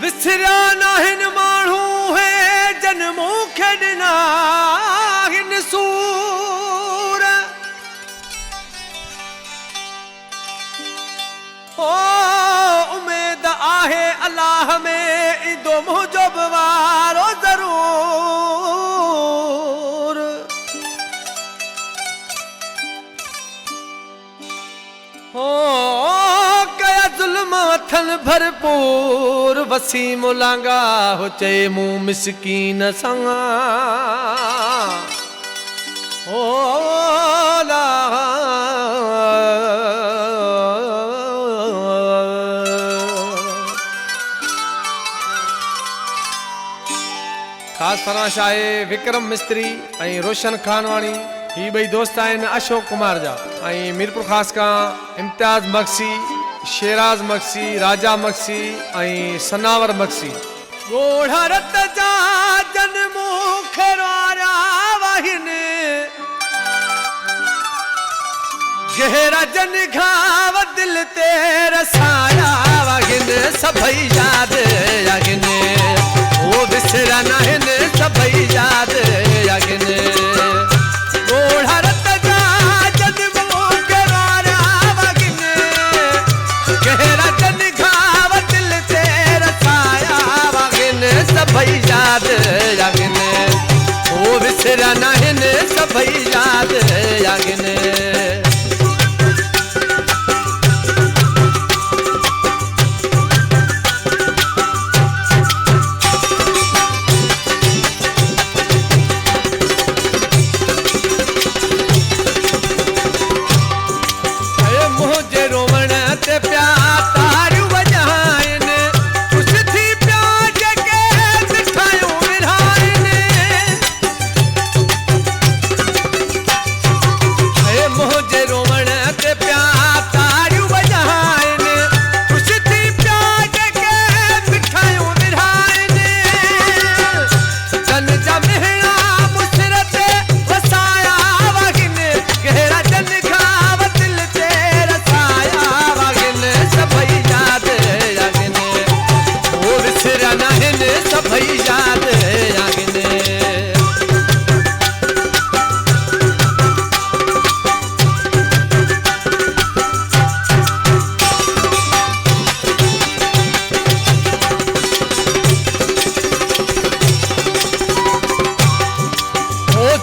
विसरिया नाहिन माण्हू है जनमू खे ॾिना हिन सूर। ओ उमेद आहे अल्लाह में ईंदो मुंहिंजो बि वारो ज़रूर। ओ कया ज़ुल्म अथन भरपूर वसीम लांगा हो चए मूं मिसकीन सां। ओ ला खास फरमाइश आहे विक्रम मिस्त्री ऐं रोशन खानवाणी। ही ॿई दोस्त आहिनि अशोक कुमार जा। ऐं मीरपुर ख़ास खां इम्तियाज़ मक्सी, शेराज मक्सी, राजा मक्सी ऐं सनावर मक्सी। ॻोढ़ा रत जा जनमू खेरवारा वाहिनि गहरा जन घाव दिल ते रसाया वाहिनि सभई यादि आहिनि। वो विसरा नाहिनि सभई यादि आहिनि। ॻोढ़ा रत जा जनमू खेरवारा वाहिनि गहरा जन घाव दिल ते रसाया वाहिनि सभई यादि आहिनि। वो विसरा नाहिनि सभई यादि आहिनि।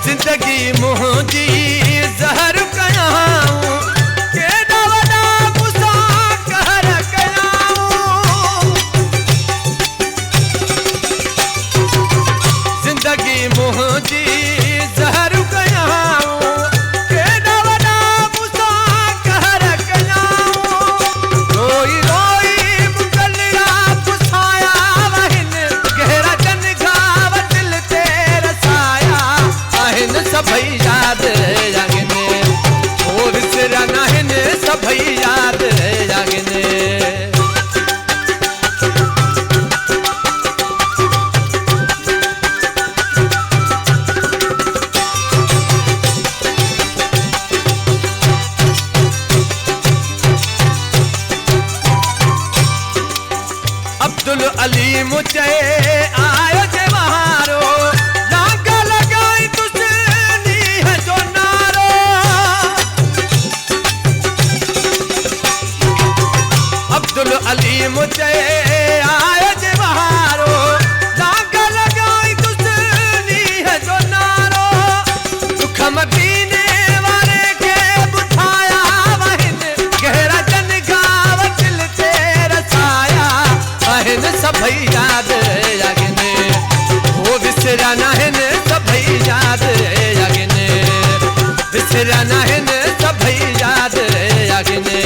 जिंदगी मुंहिंजी ज़हर कयाऊं केॾा वॾा गुस्सा कहर कयाऊं। जिंदगी मुंहिंजी ज़हर कयाऊं केॾा वॾा गुस्सा कहर कयाऊं। रोई रोई मुगलिया पुसाया वहिनि गहरा जन घाव दिल ते रसाया सभई यादि आहिनि। वो विसरा नाहिनि सभई यादि आहिनि। अब्दुल अलीम चए आयो जे बहारो अब्दुल अलीम चए आयो जे बहारो लाग लगाई तुसनी है जो नारो। दुख मदीने वारे के बुठाया वहिनि गहरा जन घाव दिल ते रसाया वहिनि सभई यादि आहिनि। वो विसरा नाहिनि सभई यादि आहिनि। विसरा नाहिनि सभई यादि आहिनि।